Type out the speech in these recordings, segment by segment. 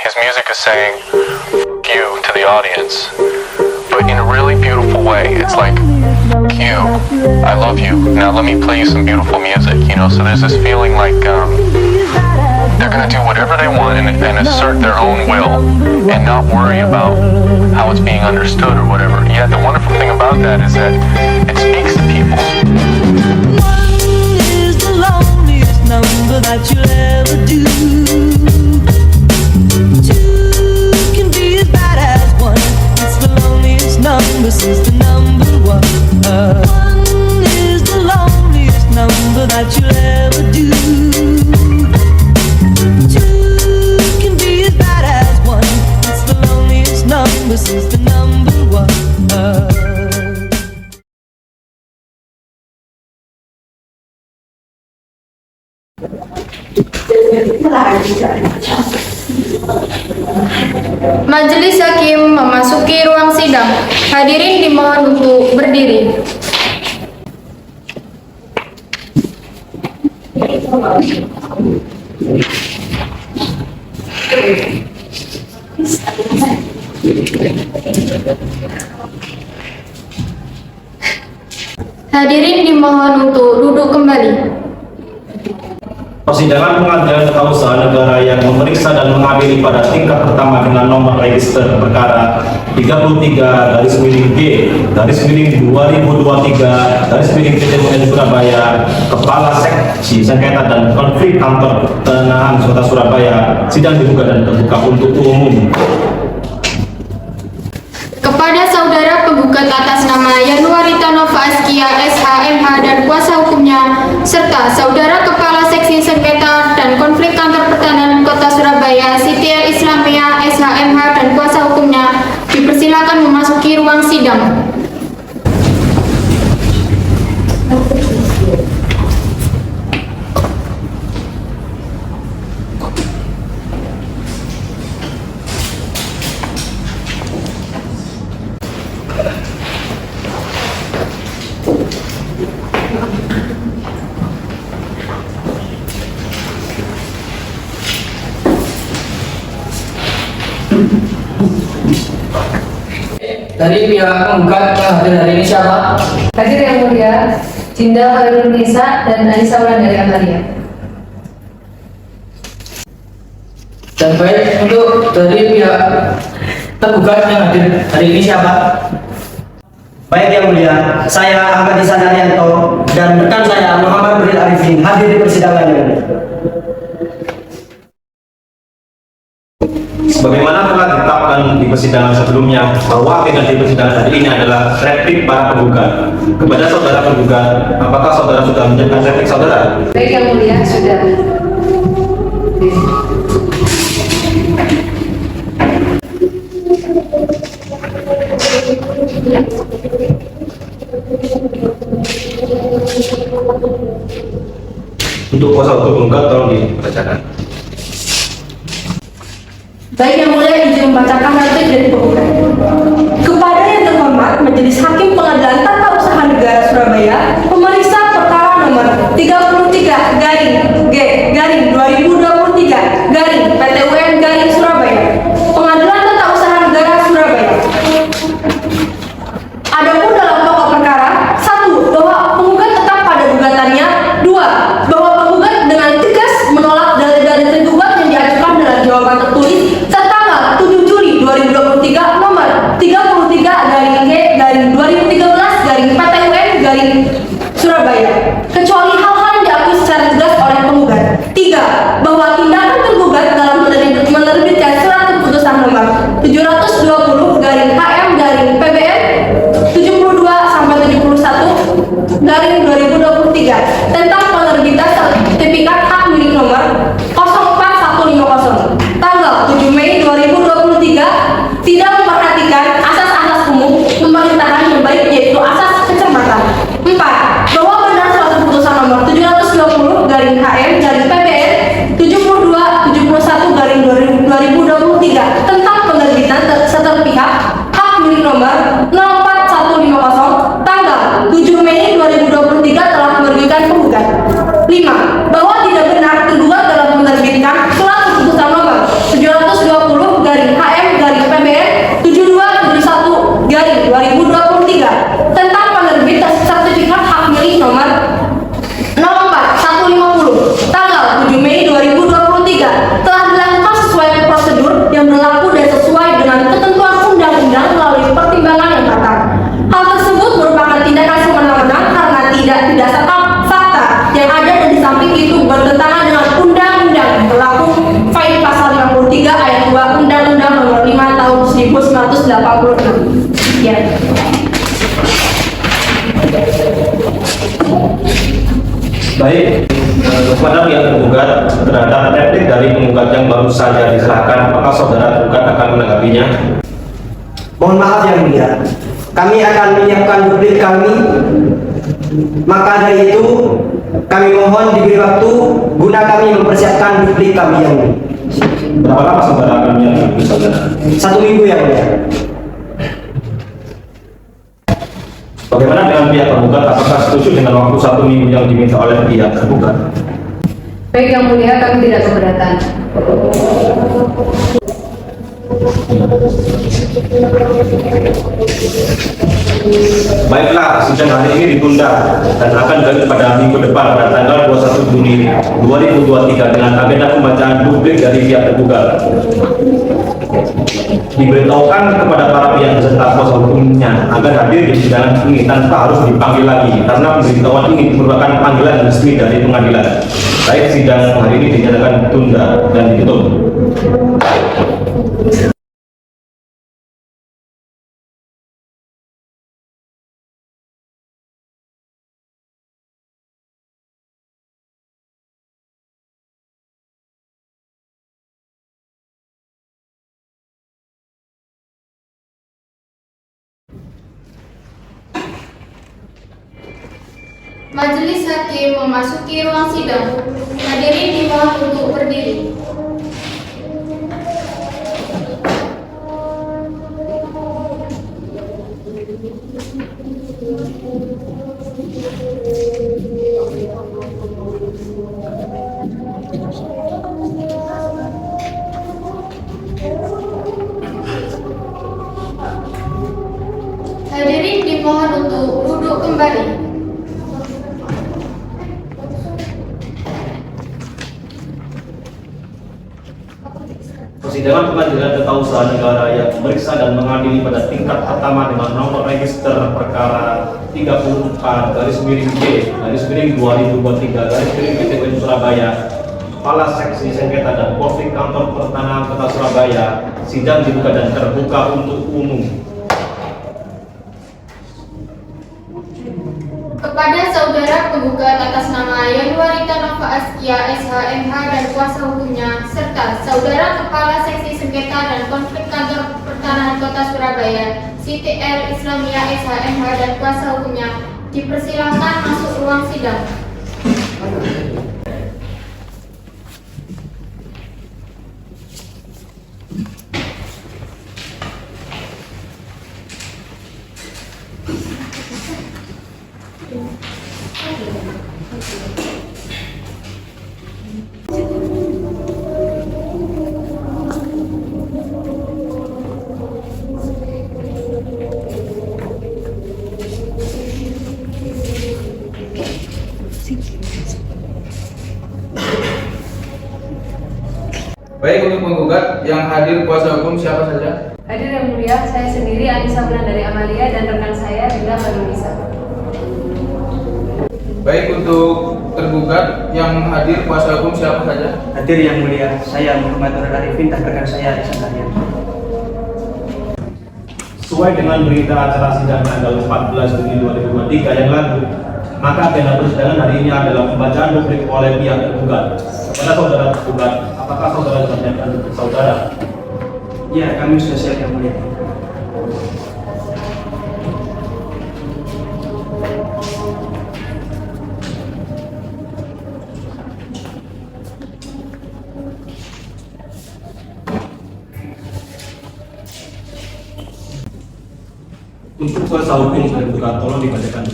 his music is saying "F you" to the audience, but in a really beautiful way. It's like, "You, I love you. Now let me play you some beautiful music." You know, so there's this feeling like they're gonna do whatever they want and assert their own will and not worry about how it's being understood or whatever. Yet the wonderful thing about that is that it speaks to people. One is the loneliest number that you'll ever do. Two can be as bad as one. It's the loneliest number since the number one. One is the loneliest number that you'll ever do. Two can be as bad as one. It's the loneliest number since the number one. Majelis Hakim memasuki ruang sidang. Hadirin dimohon untuk berdiri. Hadirin dimohon untuk duduk kembali. Persidangan Pengadilan Tata Usaha Negara yang memeriksa dan mengadili pada tingkat pertama dengan nomor register perkara 33-2023-PT Surabaya, Kepala Seksi Sengketa dan Konflik Kantor Penahanan Kota Surabaya, sidang dibuka dan terbuka untuk umum. Kepada saudara penggugat atas nama Yanuarita Nova Askia SHMH dan kuasa hukumnya, serta saudara Kepala Seksi Sengketa dan Konflik Kantor Pertanahan Kota Surabaya Siti El Islamia SHMH dan kuasa hukumnya, dipersilakan memasuki ruang sidang. Dari pihak penggugat yang hadir hari ini siapa? Hadir yang mulia, Jinda Khairul Nisa dan Anissa Wulandari Amalia. Dan baik, untuk dari pihak tergugat yang hadir hari ini siapa? Baik yang mulia, saya Ahmad Ihsan Arianto dan rekan saya Muhammad Nuril Arifin hadir di persidangan ini. Sebagaimana telah ditetapkan di persidangan sebelumnya, bahwa agenda di persidangan hari ini adalah replik para penggugat. Kepada saudara penggugat, apakah saudara sudah menyiapkan replik saudara? Baik yang mulia, sudah. Untuk kuasa hukum penggugat tolong dibacakan. Baik yang mulia, izin membacakan replik dari penggugat. Kepada yang terhormat Majelis Hakim Pengadilan Tata Usaha Negara Surabaya, pemeriksa perkara nomor 33/2023 Surabaya, Pengadilan Tata Usaha Negara Surabaya. Adapun dalam pokok perkara, 1. Bahwa penggugat tetap pada gugatannya. 2. Bahwa penggugat dengan tegas menolak dalil-dalil tergugat yang diajukan dalam jawaban tertulis tertanggal 7 Juli 2023 nomor 33/G/2013/PTUN Surabaya, kecuali hal-hal yang diakui secara tegas oleh penggugat. 3. Bahwa tindakan tergugat dalam menerbitkan surat keputusan nomor 720/HM/PBN 72/71/2023 tentang penerbitan sertifikat hak milik nomor 04150 tanggal 7 Mei 2023 tidak memperhatikan asas-asas umum pemerintahan yang baik, yaitu asas kecermatan. 4. Bahwa benar surat keputusan nomor 720/HM/PBN 72/71/2023 tentang penerbitan sertifikat hak milik nomor 04150 tanggal 7 Mei 2023 telah merugikan penggugat. 5. Bahwa tidak benar tergugat dalam menerbitkan surat keputusan nomor 720 Baik, kepada pihak tergugat terhadap replik dari penggugat yang baru saja diserahkan, apakah saudara tergugat akan menanggapinya? Mohon maaf yang mulia, kami akan menyiapkan duplik kami. Maka dari itu, kami mohon diberi waktu guna kami mempersiapkan duplik kami yang mulia. Berapa lama saudara akan menyiapkan duplik saudara? 1 minggu yang mulia. Bagaimana dengan pihak tergugat? Apakah setuju dengan waktu 1 minggu yang diminta oleh pihak tergugat? Baik yang mulia, kami tidak keberatan. Baiklah, sidang hari ini ditunda dan akan dilanjut pada minggu depan pada tanggal 21 Juni 2023 dengan agenda pembacaan duplik dari pihak tergugat. Diberitahukan kepada para pihak beserta kuasa hukumnya agar hadir di sidang ini tanpa harus dipanggil lagi karena pemberitahuan ini merupakan panggilan resmi dari pengadilan. Baik, sidang hari ini dinyatakan ditunda dan ditutup. Majelis Hakim memasuki ruang sidang. Hadirin dimohon untuk berdiri. Hadirin dimohon untuk duduk kembali. Persidangan Pengadilan Ketatanegaraan Negara yang memeriksa dan mengadili pada tingkat pertama dengan nomor register perkara 34-G/2023/PTUN Surabaya, Kepala Seksi Sengketa dan Konflik Kantor Pertanahan Kota Surabaya, sidang dibuka dan terbuka untuk umum. Kepada saudara penggugat atas nama Yanuarita Nova Askia SHMH dan kuasa hukumnya, serta saudara Kepala Seksi Sengketa dan Konflik Kantor Pertanahan Kota Surabaya, Siti R. Islamia SHMH dan kuasa hukumnya, dipersilakan masuk ruang sidang. Baik, untuk penggugat yang hadir kuasa hukum siapa saja? Hadir yang mulia, saya sendiri Anissa Wulandari Amalia dan rekan saya Dinda Khairunisa. Baik, untuk tergugat yang hadir kuasa hukum siapa saja? Hadir yang mulia, saya Muhammad Nurul Arifin dan rekan saya Arisa Karyan. Sesuai dengan berita acara sidang tanggal 14 Juni 2023 yang lalu, maka agenda persidangan hari ini adalah pembacaan duplik oleh pihak tergugat. Kepada saudara tergugat, apakah saudara sudah menyiapkan duplik saudara? Ya, kami sudah siap yang mulia. Untuk kuasa hukum tergugat, tolong dibacakan.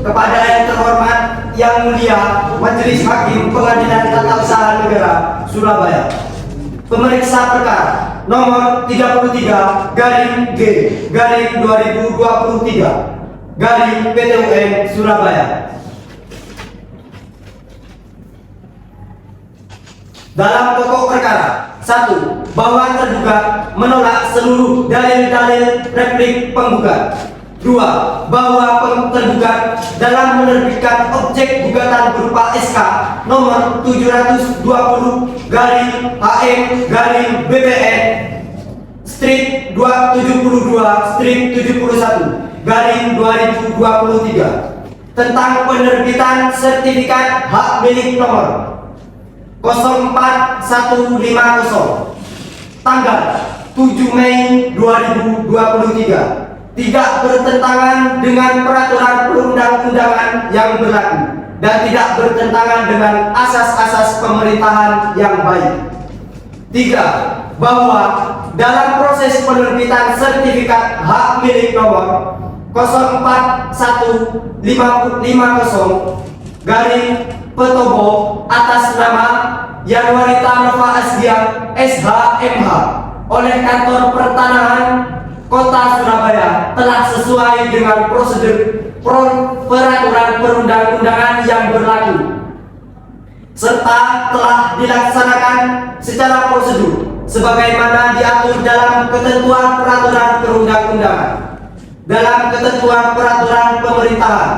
Kepada yang terhormat, yang mulia, Majelis Hakim Pengadilan Tata Usaha Negara Surabaya, pemeriksa perkara nomor 33-G/2023/PTUN Surabaya. Dalam pokok perkara, 1. Bahwa tergugat menolak seluruh dalil-dalil replik penggugat. 2. Bahwa tergugat dalam menerbitkan objek gugatan berupa SK nomor 720/HM/BPN /272/71 2023 tentang penerbitan sertifikat hak milik nomor 04150 tanggal 7 Mei 2023 tidak bertentangan dengan peraturan perundang-undangan yang berlaku dan tidak bertentangan dengan asas-asas pemerintahan yang baik. 3. Bahwa dalam proses penerbitan sertifikat hak milik nomor 04150 garing Petobo atas nama Yanuarita Nova Askia SHMH oleh Kantor Pertanahan Kota Surabaya telah sesuai dengan prosedur peraturan perundang-undangan yang berlaku serta telah dilaksanakan secara prosedur sebagaimana diatur dalam ketentuan peraturan perundang-undangan, dalam ketentuan peraturan pemerintahan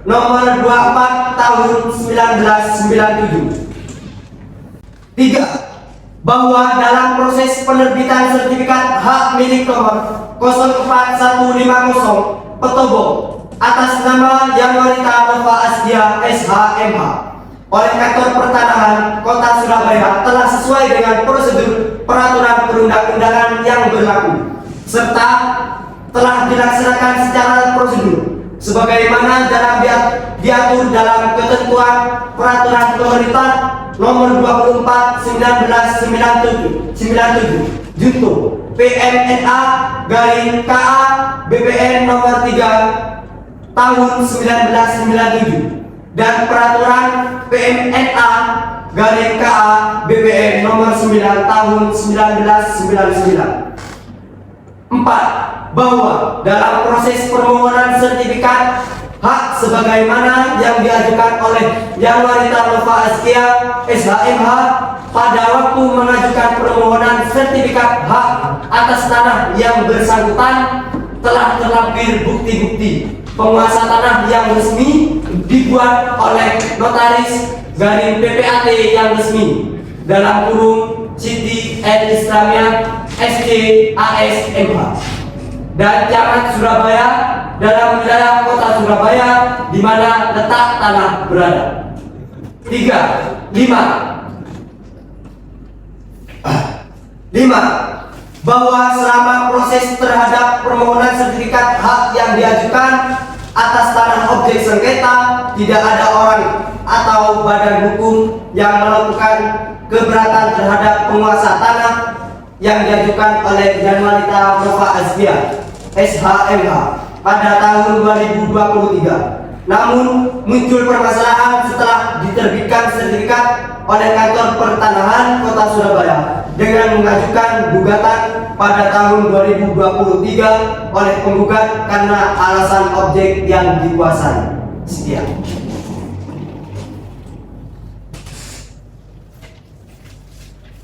nomor 24 tahun 1997. 3. Bahwa dalam proses penerbitan sertifikat hak milik nomor 04150 Petobo atas nama Yanuarita Nova Askia SHMH oleh Kantor Pertanahan Kota Surabaya telah sesuai dengan prosedur peraturan perundang-undangan yang berlaku serta telah dilaksanakan secara prosedur sebagaimana diatur dalam ketentuan peraturan pemerintah nomor 24 1997 Junto PMNA garing KA BPN nomor 3 tahun 1997 dan peraturan PMNA garing KA BPN nomor 9 tahun 1999. 4. Bahwa dalam proses permohonan sertifikat hak sebagaimana yang diajukan oleh Yanuarita Nova Askia SHMH pada waktu mengajukan permohonan sertifikat hak atas tanah yang bersangkutan telah terlampir bukti-bukti penguasa tanah yang resmi dibuat oleh notaris garing PPAT yang resmi dalam kurung Siti El Islamiyah SC ASMH dan Camat Surabaya dalam wilayah Kota Surabaya di mana letak tanah berada. 5. Bahwa selama proses terhadap permohonan sertifikat hak yang diajukan atas tanah objek sengketa tidak ada orang atau badan hukum yang melakukan keberatan terhadap penguasa tanah yang diajukan oleh Yanuarita Nova Askia SHMH pada tahun 2023. Namun muncul permasalahan setelah diterbitkan sertifikat oleh Kantor Pertanahan Kota Surabaya dengan mengajukan gugatan pada tahun 2023 oleh penggugat karena alasan objek yang dikuasai. Sekian.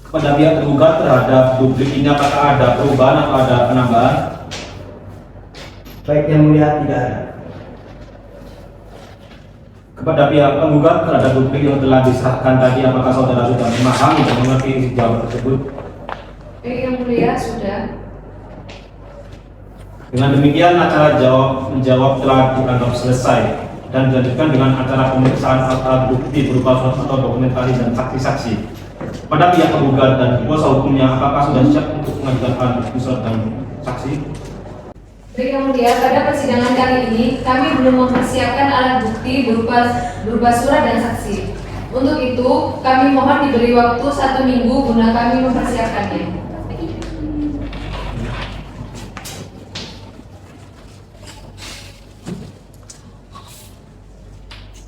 Kepada pihak tergugat terhadap duplik ini apakah ada perubahan atau ada penambahan? Baik yang mulia, tidak ada. Kepada pihak penggugat terhadap duplik yang telah diserahkan tadi, apakah saudara sudah memahami dan mengerti isi jawaban tersebut? Baik yang mulia, sudah. Dengan demikian acara menjawab telah dianggap selesai dan dilanjutkan dengan acara pemeriksaan alat bukti berupa surat atau dokumentasi dan saksi-saksi. Pada pihak penggugat dan kuasa hukumnya, apakah sudah siap untuk mengajukan alat bukti surat dan saksi? Baik yang mulia, pada persidangan kali ini kami belum mempersiapkan alat bukti berupa surat dan saksi. Untuk itu, kami mohon diberi waktu 1 minggu guna kami mempersiapkannya.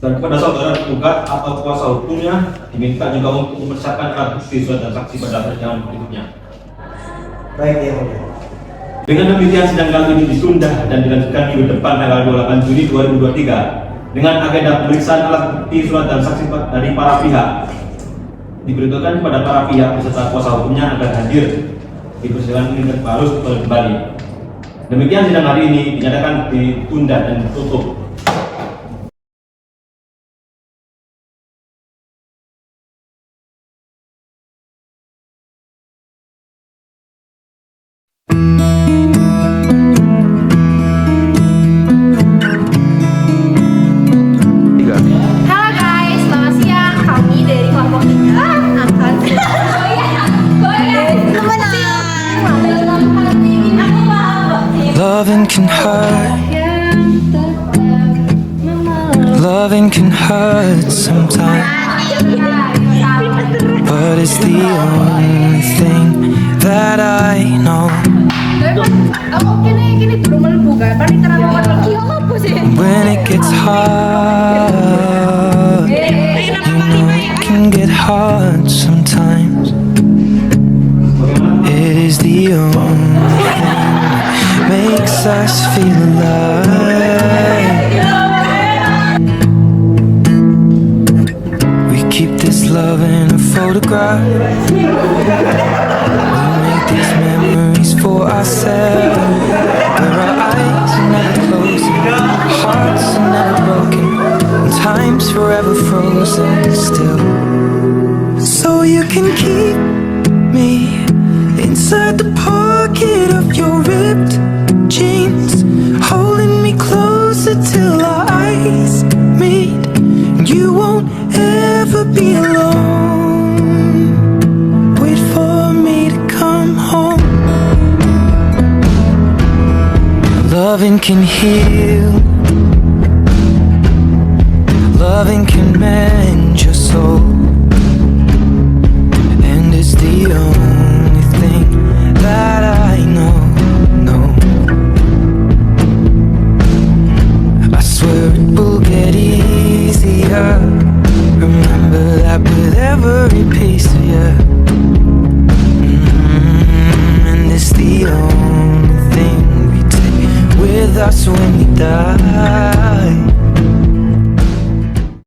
Dan kepada saudara tergugat atau kuasa hukumnya diminta juga untuk mempersiapkan alat bukti surat dan saksi pada persidangan berikutnya. Baik yang mulia. Dengan demikian sidang kali ini ditunda dan dilanjutkan minggu depan tanggal 28 Juni 2023 dengan agenda pemeriksaan alat bukti surat dan saksi dari para pihak. Diberitahukan kepada para pihak beserta kuasa hukumnya agar hadir di persidangan ini dan harus kembali. Demikian sidang hari ini dinyatakan ditunda dan ditutup. can hurt sometimes, but it's the only thing that I know. When it gets hard, you know it can get hard sometimes. It is the only thing that makes us feel alive. We keep this love in a photograph. We make these memories for ourselves, where our eyes are never closing, our hearts are never broken, and time's forever frozen still. So you can keep me inside the pocket of your ripped jeans, holding me closer till our eyes meet. You won't ever be alone. Wait for me to come home. Loving can heal